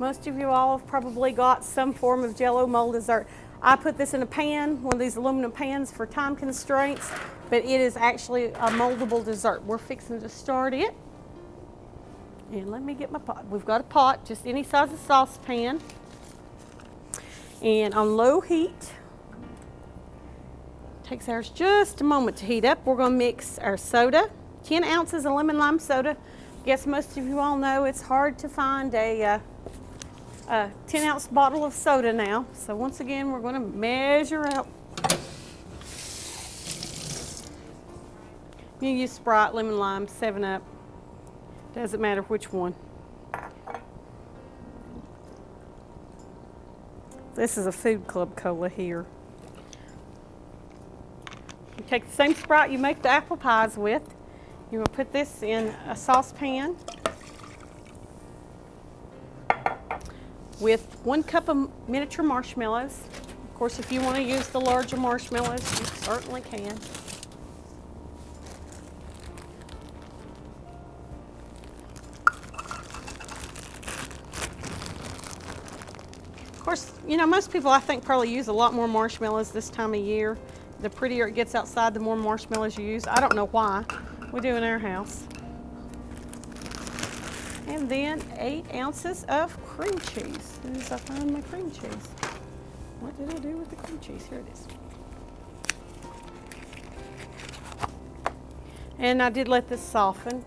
Most of you all have probably got some form of Jell-O mold dessert. I put this in a pan, one of these aluminum pans for time constraints, but it is actually a moldable dessert. We're fixing to start it. And let me get my pot. We've got a pot, just any size of saucepan. And on low heat. Takes ours just a moment to heat up. We're going to mix our soda, 10 ounces of lemon lime soda. Guess most of you all know it's hard to find a 10-ounce bottle of soda now. So once again, we're going to measure out. You use Sprite, lemon lime, 7-Up. Doesn't matter which one. This is a Food Club cola here. You take the same Sprite you make the apple pies with. You will put this in a saucepan with 1 cup of miniature marshmallows. Of course, if you want to use the larger marshmallows, you certainly can. Of course, you know, most people I think probably use a lot more marshmallows this time of year. The prettier it gets outside, the more marshmallows you use. I don't know why. We do in our house. And then 8 ounces of cream cheese. As soon as I find my cream cheese. What did I do with the cream cheese? Here it is. And I did let this soften.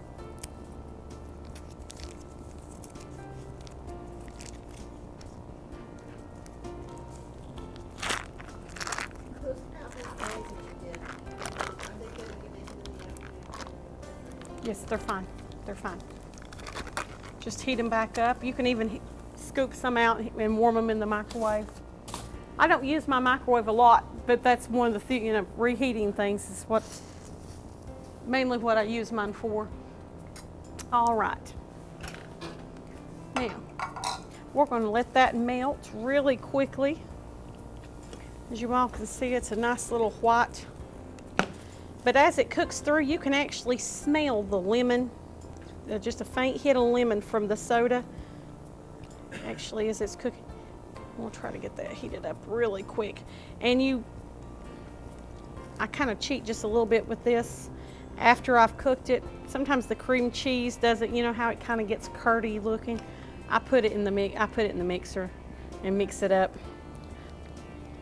Yes, they're fine. They're fine. Just heat them back up. You can even scoop some out and warm them in the microwave. I don't use my microwave a lot, but that's one of the reheating things is mainly what I use mine for. All right. Now, we're going to let that melt really quickly. As you all can see, it's a nice little white. But as it cooks through, you can actually smell the lemon. Just a faint hit of lemon from the soda. Actually, as it's cooking, we'll try to get that heated up really quick. And I kind of cheat just a little bit with this. After I've cooked it, sometimes the cream cheese doesn't, you know how it kind of gets curdy looking. I put it in the mixer and mix it up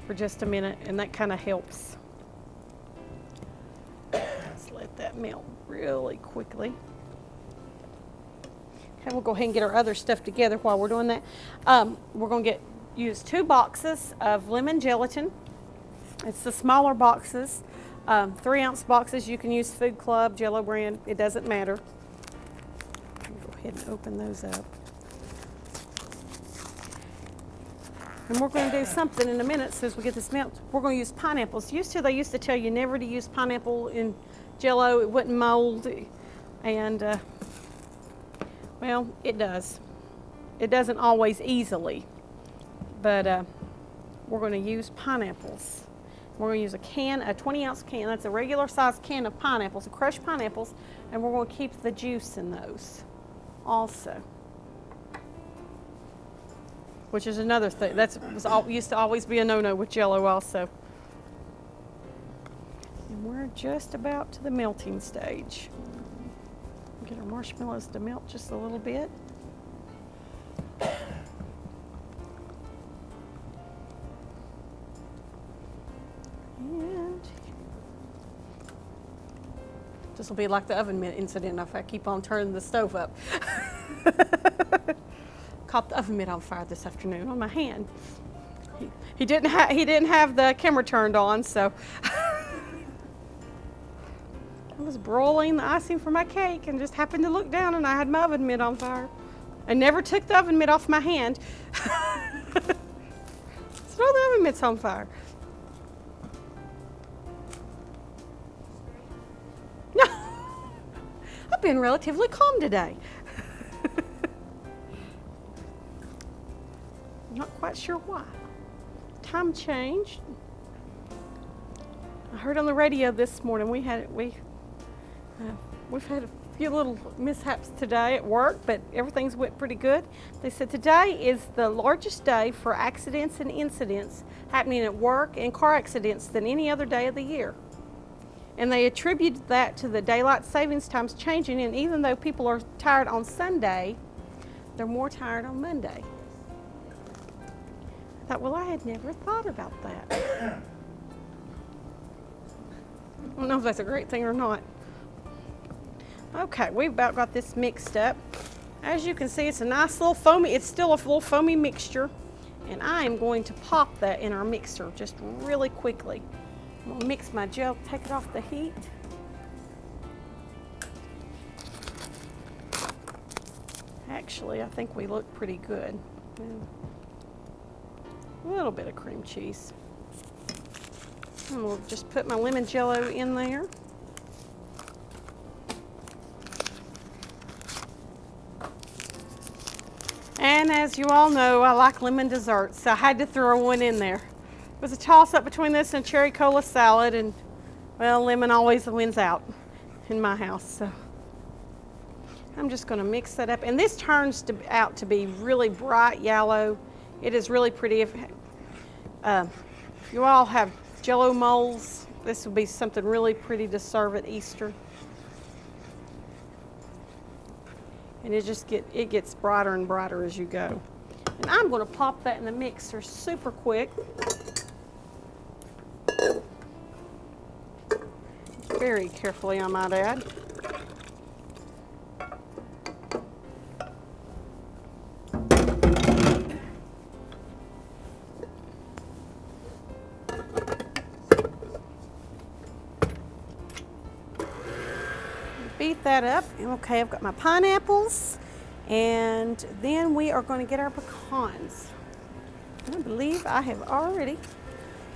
for just a minute, and that kind of helps. Let's let that melt really quickly. Okay, we'll go ahead and get our other stuff together while we're doing that. We're going to use 2 boxes of lemon gelatin. It's the smaller boxes, 3-ounce boxes. You can use Food Club, Jell-O brand. It doesn't matter. Go ahead and open those up. And we're going to do something in a minute as soon as we get this melt. We're going to use pineapples. They used to tell you never to use pineapple in Jell-O. It wouldn't mold. And well, it does. It doesn't always easily, but we're going to use pineapples. We're going to use a 20-ounce can. That's a regular size can of pineapples, crushed pineapples, and we're going to keep the juice in those also. Which is another thing. Used to always be a no-no with Jell-O also. And we're just about to the melting stage. Get our marshmallows to melt just a little bit. And this will be like the oven mitt incident if I keep on turning the stove up. Caught the oven mitt on fire this afternoon on my hand. He didn't have the camera turned on, so I was broiling the icing for my cake and just happened to look down and I had my oven mitt on fire. I never took the oven mitt off my hand. So the oven mitt's on fire. No, I've been relatively calm today. Not quite sure why. Time changed. I heard on the radio this morning we've had few little mishaps today at work, but everything's went pretty good. They said today is the largest day for accidents and incidents happening at work and car accidents than any other day of the year. And they attributed that to the daylight savings times changing, and even though people are tired on Sunday, they're more tired on Monday. I thought, well, I had never thought about that. I don't know if that's a great thing or not. Okay, we've about got this mixed up. As you can see, it's a nice little foamy, it's still a little foamy mixture, and I am going to pop that in our mixer just really quickly. I'm gonna mix my gel, take it off the heat. Actually, I think we look pretty good. A little bit of cream cheese. And we'll just put my lemon jello in there. And as you all know, I like lemon desserts, so I had to throw one in there. It was a toss-up between this and cherry cola salad, and well, lemon always wins out in my house. So I'm just going to mix that up, and this turns out to be really bright yellow. It is really pretty. If you all have Jell-O molds, this would be something really pretty to serve at Easter. And it gets brighter and brighter as you go. And I'm going to pop that in the mixer super quick. Very carefully, I might add. Beat that up. Okay, I've got my pineapples, and then we are going to get our pecans. I believe I have already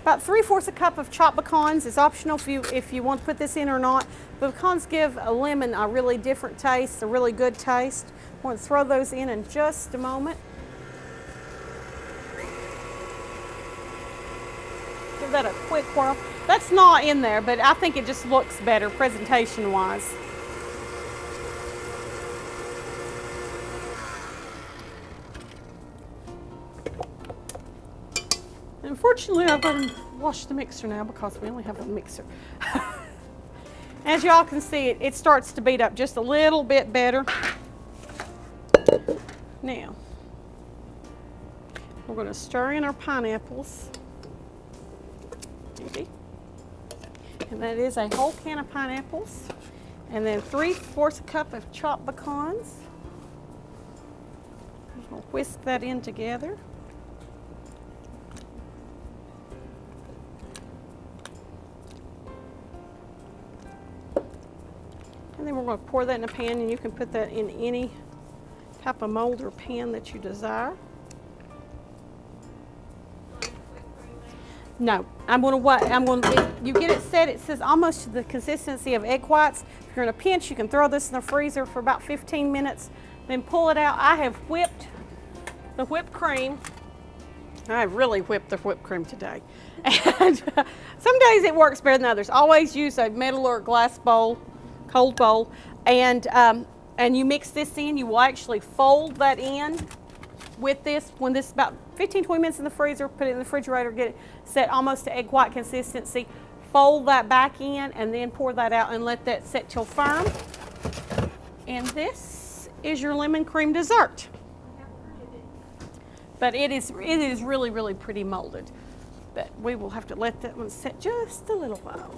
about 3/4 cup of chopped pecans. It's optional if you want to put this in or not. But pecans give a lemon a really different taste, a really good taste. I'm going to throw those in just a moment. Give that a quick whirl. That's not in there, but I think it just looks better presentation-wise. Unfortunately, I've got to wash the mixer now because we only have a mixer. As y'all can see, it starts to beat up just a little bit better. Now, we're going to stir in our pineapples. Maybe. And that is a whole can of pineapples. And then 3/4 cup of chopped pecans. We'll whisk that in together. And then we're going to pour that in a pan, and you can put that in any type of mold or pan that you desire. No, you get it set, it says almost to the consistency of egg whites. If you're in a pinch, you can throw this in the freezer for about 15 minutes, then pull it out. I have whipped the whipped cream. I really whipped the whipped cream today. And some days it works better than others. Always use a metal or glass bowl, cold bowl, and you mix this in. You will actually fold that in with this. When this is about 15-20 minutes in the freezer, put it in the refrigerator, get it set almost to egg white consistency. Fold that back in and then pour that out and let that set till firm. And this is your lemon cream dessert. But it is really, really pretty molded. But we will have to let that one set just a little while.